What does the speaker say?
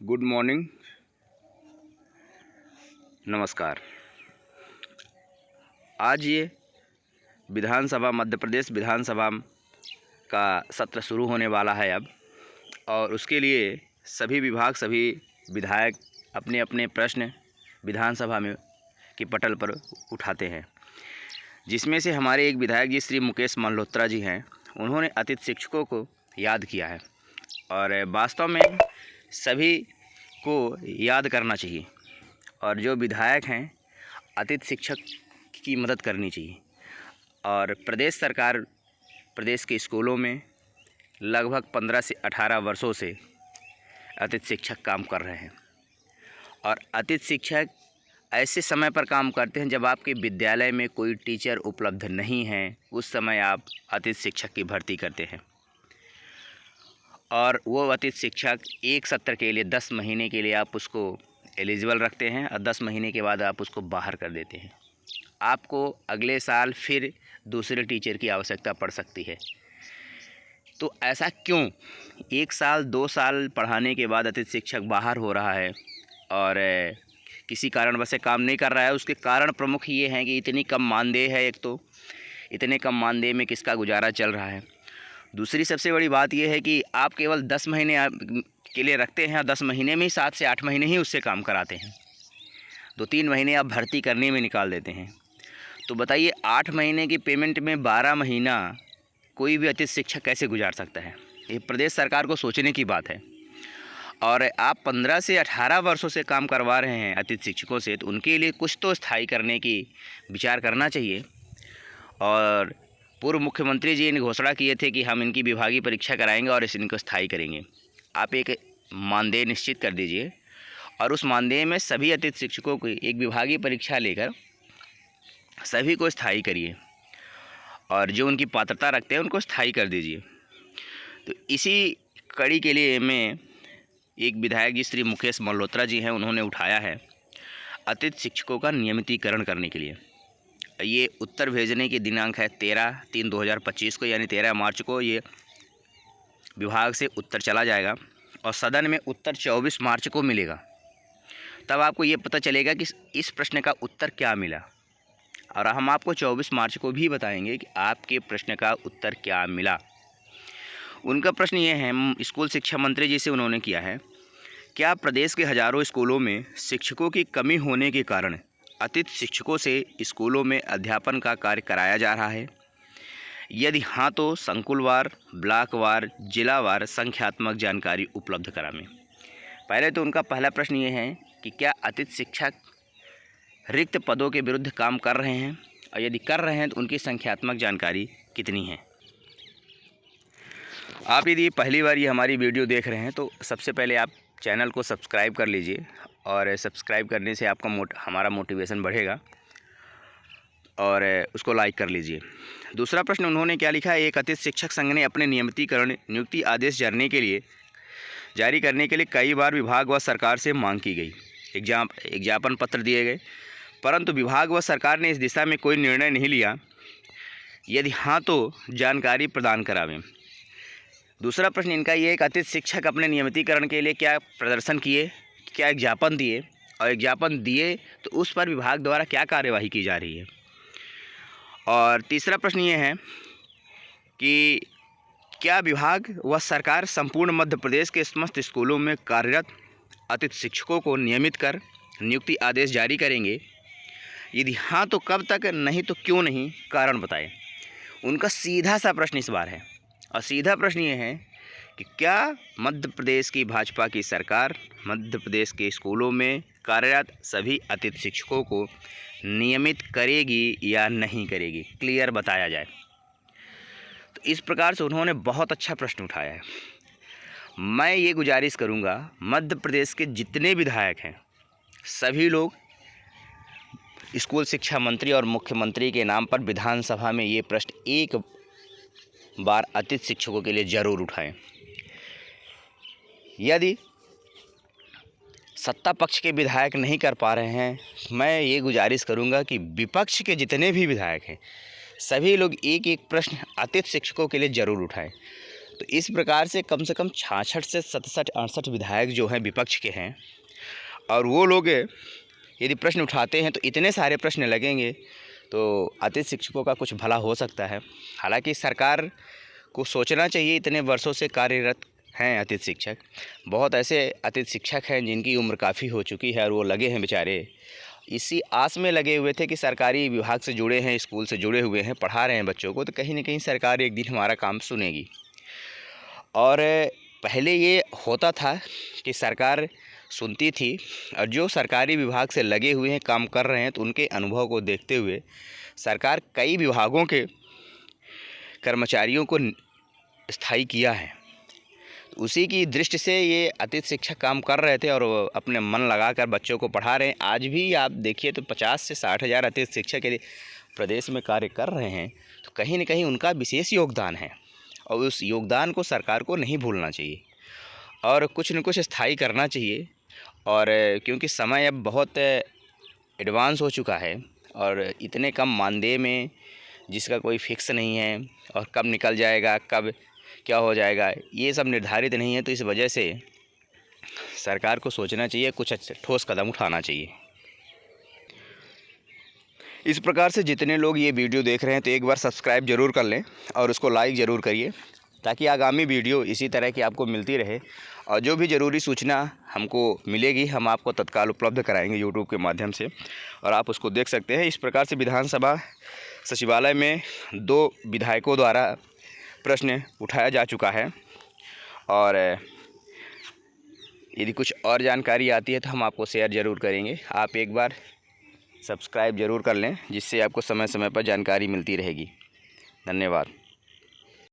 Good morning, नमस्कार। आज ये विधानसभा मध्य प्रदेश विधानसभा का सत्र शुरू होने वाला है अब, और उसके लिए सभी विभाग सभी विधायक अपने अपने प्रश्न विधानसभा में के पटल पर उठाते हैं, जिसमें से हमारे एक विधायक जी श्री मुकेश मल्होत्रा जी हैं। उन्होंने अतिथि शिक्षकों को याद किया है और वास्तव में सभी को याद करना चाहिए, और जो विधायक हैं अतिथि शिक्षक की मदद करनी चाहिए। और प्रदेश सरकार प्रदेश के स्कूलों में लगभग 15 से 18 वर्षों से अतिथि शिक्षक काम कर रहे हैं, और अतिथि शिक्षक ऐसे समय पर काम करते हैं जब आपके विद्यालय में कोई टीचर उपलब्ध नहीं है, उस समय आप अतिथि शिक्षक की भर्ती करते हैं। और वो अतिथि शिक्षक एक सत्र के लिए 10 महीने के लिए आप उसको एलिजिबल रखते हैं, और 10 महीने के बाद आप उसको बाहर कर देते हैं। आपको अगले साल फिर दूसरे टीचर की आवश्यकता पड़ सकती है। तो ऐसा क्यों? 1 साल 2 साल पढ़ाने के बाद अतिथि शिक्षक बाहर हो रहा है और किसी कारणवश से काम नहीं कर रहा है। उसके कारण प्रमुख ये हैं कि इतनी कम मानदेय है। एक तो इतने कम मानदेय में किसका गुजारा चल रहा है। दूसरी सबसे बड़ी बात यह है कि आप केवल 10 महीने के लिए रखते हैं, और 10 महीने में ही 7 से 8 महीने ही उससे काम कराते हैं। 2-3 महीने आप भर्ती करने में निकाल देते हैं। तो बताइए, 8 महीने की पेमेंट में 12 महीना कोई भी अतिथि शिक्षक कैसे गुजार सकता है? ये प्रदेश सरकार को सोचने की बात है। और आप 15 से 18 वर्षों से काम करवा रहे हैं अतिथि शिक्षकों से, तो उनके लिए कुछ तो स्थायी करने की विचार करना चाहिए। और पूर्व मुख्यमंत्री जी ने घोषणा किए थे कि हम इनकी विभागीय परीक्षा कराएंगे और इनको स्थायी करेंगे। आप एक मानदेय निश्चित कर दीजिए, और उस मानदेय में सभी अतिथि शिक्षकों की एक विभागीय परीक्षा लेकर सभी को स्थायी करिए, और जो उनकी पात्रता रखते हैं उनको स्थायी कर दीजिए। तो इसी कड़ी के लिए मैं एक विधायक जी श्री मुकेश मल्होत्रा जी हैं, उन्होंने उठाया है अतिथि शिक्षकों का नियमितीकरण करने के लिए। ये उत्तर भेजने की दिनांक है 13/3/2025 को, यानी 13 मार्च को ये विभाग से उत्तर चला जाएगा, और सदन में उत्तर 24 मार्च को मिलेगा। तब आपको ये पता चलेगा कि इस प्रश्न का उत्तर क्या मिला, और हम आपको 24 मार्च को भी बताएंगे कि आपके प्रश्न का उत्तर क्या मिला। उनका प्रश्न ये है, स्कूल शिक्षा मंत्री जी से उन्होंने किया है, क्या प्रदेश के हज़ारों स्कूलों में शिक्षकों की कमी होने के कारण अतिथि शिक्षकों से स्कूलों में अध्यापन का कार्य कराया जा रहा है? यदि हाँ, तो संकुलवार, ब्लॉकवार, जिलावार संख्यात्मक जानकारी उपलब्ध करावें। पहले तो उनका पहला प्रश्न ये है कि क्या अतिथि शिक्षक रिक्त पदों के विरुद्ध काम कर रहे हैं, और यदि कर रहे हैं तो उनकी संख्यात्मक जानकारी कितनी है? आप यदि पहली बार ये हमारी वीडियो देख रहे हैं तो सबसे पहले आप चैनल को सब्सक्राइब कर लीजिए, और सब्सक्राइब करने से आपका हमारा मोटिवेशन बढ़ेगा, और उसको लाइक कर लीजिए। दूसरा प्रश्न उन्होंने क्या लिखा है, एक अतिथि शिक्षक संघ ने अपने नियमितीकरण नियुक्ति आदेश जारी करने के लिए कई बार विभाग व सरकार से मांग की गई। ज्ञापन पत्र दिए गए, परंतु विभाग व सरकार ने इस दिशा में कोई निर्णय नहीं लिया। यदि हाँ, तो जानकारी प्रदान करावें। दूसरा प्रश्न इनका ये है कि अतिथि शिक्षक अपने नियमितीकरण के लिए क्या प्रदर्शन किए, क्या एक ज्ञापन दिए, और एक ज्ञापन दिए तो उस पर विभाग द्वारा क्या कार्यवाही की जा रही है। और तीसरा प्रश्न ये है कि क्या विभाग व सरकार संपूर्ण मध्य प्रदेश के समस्त स्कूलों में कार्यरत अतिथि शिक्षकों को नियमित कर नियुक्ति आदेश जारी करेंगे? यदि हाँ, तो कब तक, नहीं तो क्यों नहीं, कारण बताएं। उनका सीधा सा प्रश्न इस बार है, और सीधा प्रश्न ये है कि क्या मध्य प्रदेश की भाजपा की सरकार मध्य प्रदेश के स्कूलों में कार्यरत सभी अतिथि शिक्षकों को नियमित करेगी या नहीं करेगी? क्लियर बताया जाए। तो इस प्रकार से उन्होंने बहुत अच्छा प्रश्न उठाया है। मैं ये गुजारिश करूँगा, मध्य प्रदेश के जितने विधायक हैं सभी लोग स्कूल शिक्षा मंत्री और मुख्यमंत्री के नाम पर विधानसभा में ये प्रश्न एक बार अतिथि शिक्षकों के लिए ज़रूर उठाएं। यदि सत्ता पक्ष के विधायक नहीं कर पा रहे हैं, मैं ये गुजारिश करूंगा कि विपक्ष के जितने भी विधायक हैं सभी लोग एक एक प्रश्न अतिथि शिक्षकों के लिए ज़रूर उठाएं। तो इस प्रकार से कम 66 से 67-68 विधायक जो हैं विपक्ष के हैं, और वो लोग यदि प्रश्न उठाते हैं तो इतने सारे प्रश्न लगेंगे तो अतिथि शिक्षकों का कुछ भला हो सकता है। हालांकि सरकार को सोचना चाहिए, इतने वर्षों से कार्यरत हैं अतिथि शिक्षक, बहुत ऐसे अतिथि शिक्षक हैं जिनकी उम्र काफ़ी हो चुकी है और वो लगे हैं बेचारे, इसी आस में लगे हुए थे कि सरकारी विभाग से जुड़े हैं, स्कूल से जुड़े हुए हैं, पढ़ा रहे हैं बच्चों को, तो कहीं ना कहीं सरकार एक दिन हमारा काम सुनेगी। और पहले ये होता था कि सरकार सुनती थी, और जो सरकारी विभाग से लगे हुए हैं, काम कर रहे हैं, तो उनके अनुभव को देखते हुए सरकार कई विभागों के कर्मचारियों को स्थायी किया है। उसी की दृष्टि से ये अतिथि शिक्षक काम कर रहे थे और अपने मन लगाकर बच्चों को पढ़ा रहे हैं। आज भी आप देखिए तो 50 से 60 हज़ार अतिथि शिक्षक यदि प्रदेश में कार्य कर रहे हैं तो कहीं न कहीं उनका विशेष योगदान है, और उस योगदान को सरकार को नहीं भूलना चाहिए और कुछ न कुछ स्थायी करना चाहिए। और क्योंकि समय अब बहुत एडवांस हो चुका है और इतने कम मानदेय में जिसका कोई फिक्स नहीं है, और कब निकल जाएगा, कब क्या हो जाएगा, ये सब निर्धारित नहीं है। तो इस वजह से सरकार को सोचना चाहिए, कुछ ठोस कदम उठाना चाहिए। इस प्रकार से जितने लोग ये वीडियो देख रहे हैं तो एक बार सब्सक्राइब ज़रूर कर लें और उसको लाइक ज़रूर करिए, ताकि आगामी वीडियो इसी तरह की आपको मिलती रहे। और जो भी ज़रूरी सूचना हमको मिलेगी हम आपको तत्काल उपलब्ध कराएंगे यूट्यूब के माध्यम से, और आप उसको देख सकते हैं। इस प्रकार से विधानसभा सचिवालय में 2 विधायकों द्वारा प्रश्न उठाया जा चुका है, और यदि कुछ और जानकारी आती है तो हम आपको शेयर ज़रूर करेंगे। आप एक बार सब्सक्राइब ज़रूर कर लें, जिससे आपको समय समय पर जानकारी मिलती रहेगी। धन्यवाद।